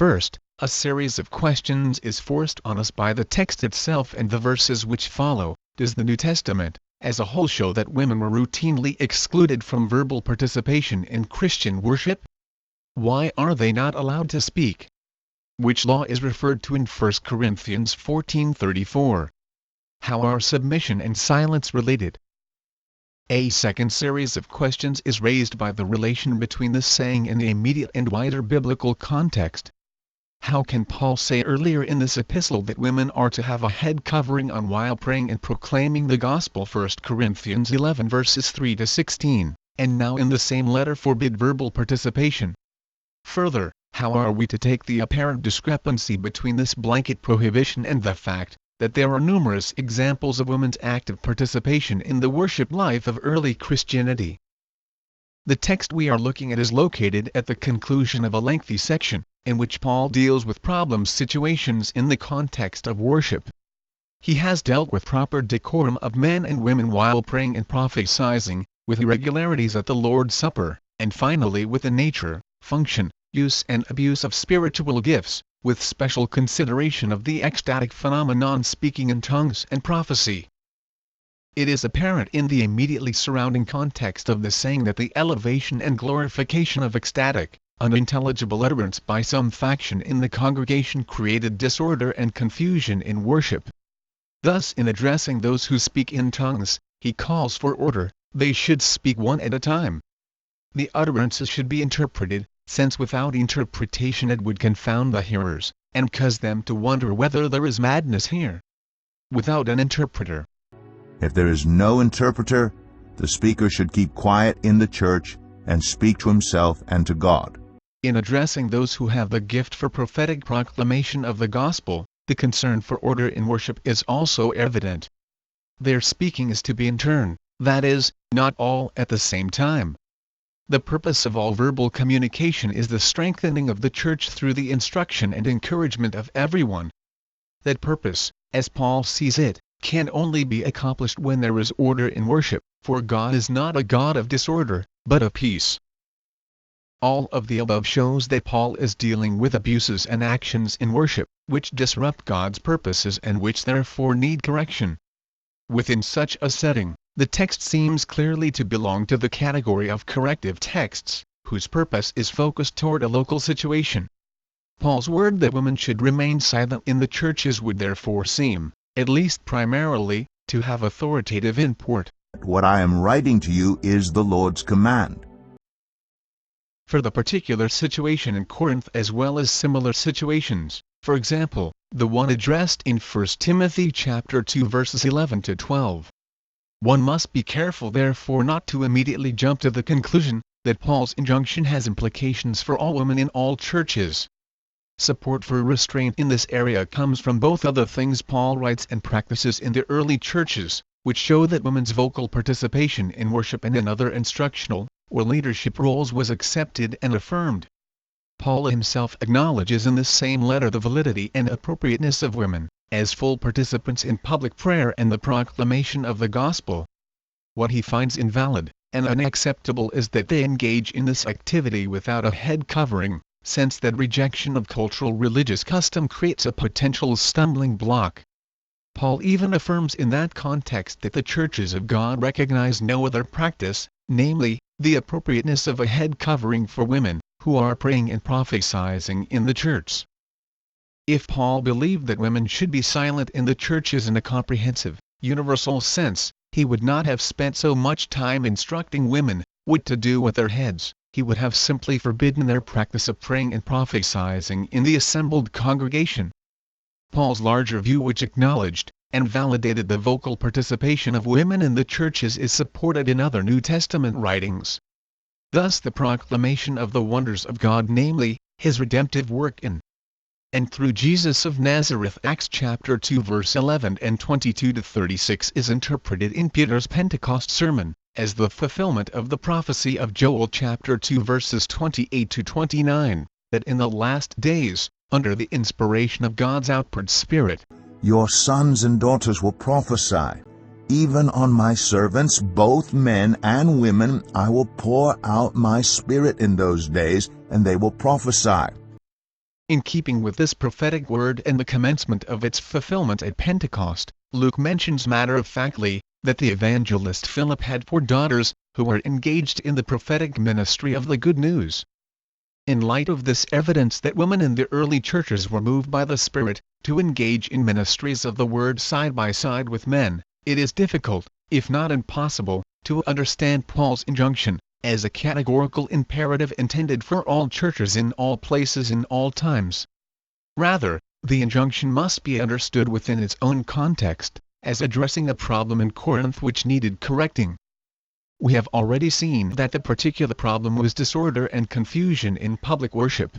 First, a series of questions is forced on us by the text itself and the verses which follow. Does the New Testament, as a whole, show that women were routinely excluded from verbal participation in Christian worship? Why are they not allowed to speak? Which law is referred to in 1 Corinthians 14:34? How are submission and silence related? A second series of questions is raised by the relation between this saying and the immediate and wider biblical context. How can Paul say earlier in this epistle that women are to have a head covering on while praying and proclaiming the gospel, 1 Corinthians 11 verses 3 to 16, and now in the same letter forbid verbal participation? Further, how are we to take the apparent discrepancy between this blanket prohibition and the fact that there are numerous examples of women's active participation in the worship life of early Christianity? The text we are looking at is located at the conclusion of a lengthy section, in which Paul deals with problem situations in the context of worship. He has dealt with proper decorum of men and women while praying and prophesying, with irregularities at the Lord's Supper, and finally with the nature, function, use and abuse of spiritual gifts, with special consideration of the ecstatic phenomenon speaking in tongues and prophecy. It is apparent in the immediately surrounding context of the saying that the elevation and glorification of ecstatic, unintelligible utterance by some faction in the congregation created disorder and confusion in worship. Thus, in addressing those who speak in tongues, he calls for order. They should speak one at a time. The utterances should be interpreted, since without interpretation it would confound the hearers, and cause them to wonder whether there is madness here. Without an interpreter. If there is no interpreter, the speaker should keep quiet in the church and speak to himself and to God. In addressing those who have the gift for prophetic proclamation of the gospel, the concern for order in worship is also evident. Their speaking is to be in turn, that is, not all at the same time. The purpose of all verbal communication is the strengthening of the church through the instruction and encouragement of everyone. That purpose, as Paul sees it, can only be accomplished when there is order in worship, for God is not a God of disorder, but of peace. All of the above shows that Paul is dealing with abuses and actions in worship, which disrupt God's purposes and which therefore need correction. Within such a setting, the text seems clearly to belong to the category of corrective texts, whose purpose is focused toward a local situation. Paul's word that women should remain silent in the churches would therefore seem, at least primarily, to have authoritative import. What I am writing to you is the Lord's command. For the particular situation in Corinth as well as similar situations, for example, the one addressed in 1 Timothy chapter 2 verses 11 to 12. One must be careful therefore not to immediately jump to the conclusion that Paul's injunction has implications for all women in all churches. Support for restraint in this area comes from both other things Paul writes and practices in the early churches, which show that women's vocal participation in worship and in other instructional or leadership roles was accepted and affirmed. Paul himself acknowledges in this same letter the validity and appropriateness of women, as full participants in public prayer and the proclamation of the gospel. What he finds invalid and unacceptable is that they engage in this activity without a head covering, since that rejection of cultural religious custom creates a potential stumbling block. Paul even affirms in that context that the churches of God recognize no other practice, namely, the appropriateness of a head covering for women, who are praying and prophesying in the church. If Paul believed that women should be silent in the churches in a comprehensive, universal sense, he would not have spent so much time instructing women what to do with their heads, he would have simply forbidden their practice of praying and prophesying in the assembled congregation. Paul's larger view, which acknowledged and validated the vocal participation of women in the churches, is supported in other New Testament writings. Thus the proclamation of the wonders of God, namely, his redemptive work in and through Jesus of Nazareth, Acts chapter 2 verse 11 and 22-36, is interpreted in Peter's Pentecost sermon as the fulfillment of the prophecy of Joel chapter 2 verses 28-29, that in the last days, under the inspiration of God's outpoured Spirit, your sons and daughters will prophesy. Even on my servants, both men and women, I will pour out my Spirit in those days, and they will prophesy. In keeping with this prophetic word and the commencement of its fulfillment at Pentecost, Luke mentions matter-of-factly that the evangelist Philip had 4 daughters who were engaged in the prophetic ministry of the good news. In light of this evidence that women in the early churches were moved by the Spirit to engage in ministries of the word side by side with men, it is difficult, if not impossible, to understand Paul's injunction as a categorical imperative intended for all churches in all places in all times. Rather, the injunction must be understood within its own context, as addressing a problem in Corinth which needed correcting. We have already seen that the particular problem was disorder and confusion in public worship.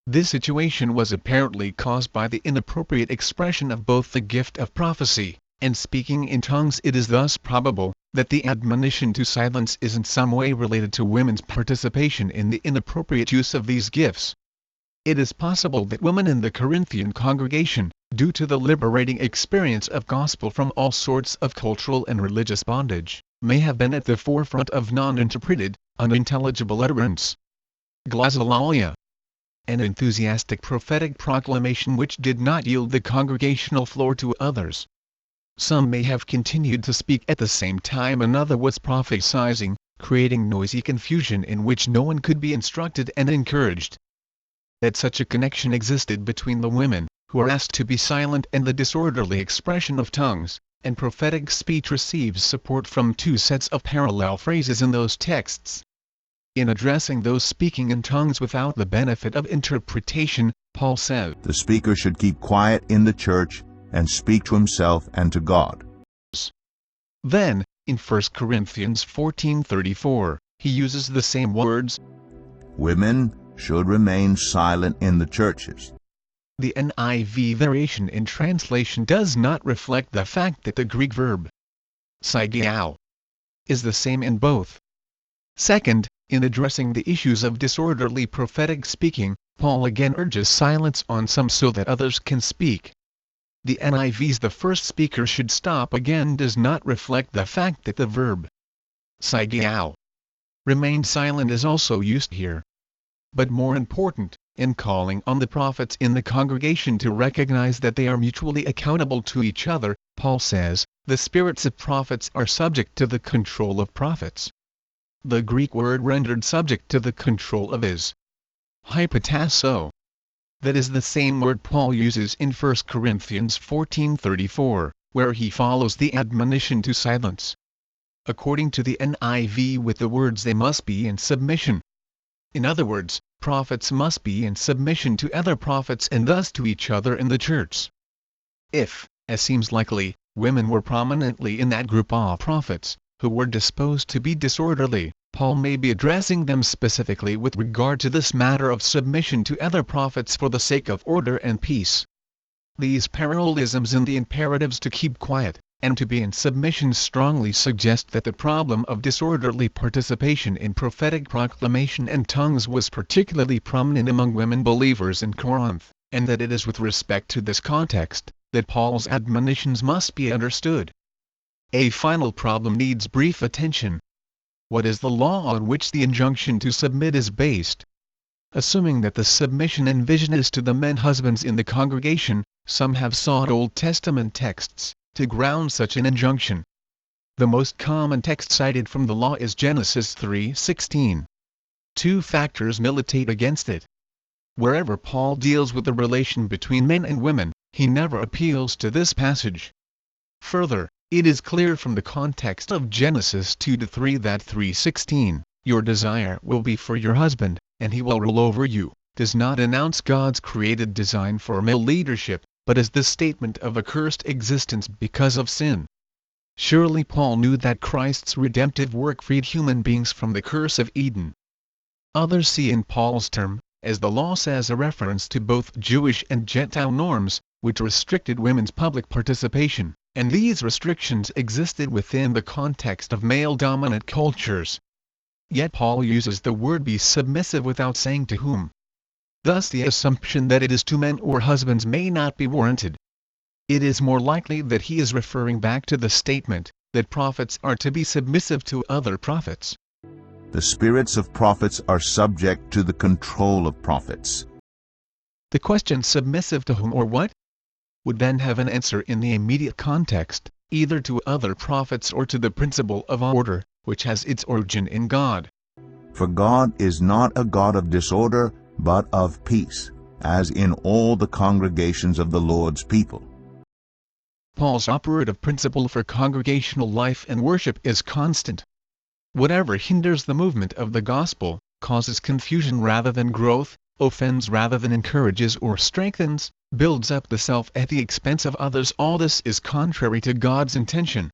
This situation was apparently caused by the inappropriate expression of both the gift of prophecy and speaking in tongues. It is thus probable that the admonition to silence is in some way related to women's participation in the inappropriate use of these gifts. It is possible that women in the Corinthian congregation, due to the liberating experience of gospel from all sorts of cultural and religious bondage, may have been at the forefront of non-interpreted, unintelligible utterance. Glossolalia. An enthusiastic prophetic proclamation which did not yield the congregational floor to others. Some may have continued to speak at the same time another was prophesying, creating noisy confusion in which no one could be instructed and encouraged. That such a connection existed between the women, who are asked to be silent, and the disorderly expression of tongues and prophetic speech receives support from 2 sets of parallel phrases in those texts. In addressing those speaking in tongues without the benefit of interpretation, Paul says, the speaker should keep quiet in the church and speak to himself and to God. Then, in 1 Corinthians 14:34, he uses the same words. Women should remain silent in the churches. The NIV variation in translation does not reflect the fact that the Greek verb sigao is the same in both. Second, in addressing the issues of disorderly prophetic speaking, Paul again urges silence on some so that others can speak. The NIV's "the first speaker should stop" again does not reflect the fact that the verb sigao, remain silent, is also used here. But more important, in calling on the prophets in the congregation to recognize that they are mutually accountable to each other, Paul says, the spirits of prophets are subject to the control of prophets. The Greek word rendered subject to the control of is hypotasso. That is the same word Paul uses in 1 Corinthians 14:34, where he follows the admonition to silence. According to the NIV, with the words "they must be in submission." In other words, prophets must be in submission to other prophets and thus to each other in the church. If, as seems likely, women were prominently in that group of prophets who were disposed to be disorderly, Paul may be addressing them specifically with regard to this matter of submission to other prophets for the sake of order and peace. These parallelisms in the imperatives to keep quiet and to be in submission strongly suggest that the problem of disorderly participation in prophetic proclamation and tongues was particularly prominent among women believers in Corinth, and that it is with respect to this context that Paul's admonitions must be understood. A final problem needs brief attention. What is the law on which the injunction to submit is based? Assuming that the submission and vision is to the men husbands in the congregation, some have sought Old Testament texts to ground such an injunction. The most common text cited from the law is Genesis 3:16. 2 factors militate against it. Wherever Paul deals with the relation between men and women, he never appeals to this passage. Further, it is clear from the context of Genesis 2-3 that 3:16 your desire will be for your husband, and he will rule over you, does not announce God's created design for male leadership, but as the statement of a cursed existence because of sin. Surely Paul knew that Christ's redemptive work freed human beings from the curse of Eden. Others see in Paul's term, as the law says, a reference to both Jewish and Gentile norms, which restricted women's public participation, and these restrictions existed within the context of male-dominant cultures. Yet Paul uses the word be submissive without saying to whom. Thus the assumption that it is to men or husbands may not be warranted. It is more likely that he is referring back to the statement that prophets are to be submissive to other prophets. The spirits of prophets are subject to the control of prophets. The question submissive to whom or what would then have an answer in the immediate context, either to other prophets or to the principle of order, which has its origin in God. For God is not a God of disorder, but of peace, as in all the congregations of the Lord's people. Paul's operative principle for congregational life and worship is constant. Whatever hinders the movement of the gospel, causes confusion rather than growth, offends rather than encourages or strengthens, builds up the self at the expense of others, all this is contrary to God's intention.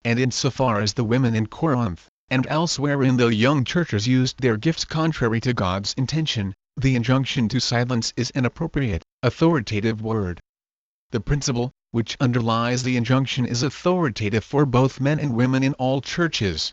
And insofar as the women in Corinth, and elsewhere in the young churches, used their gifts contrary to God's intention, the injunction to silence is an appropriate, authoritative word. The principle, which underlies the injunction, is authoritative for both men and women in all churches.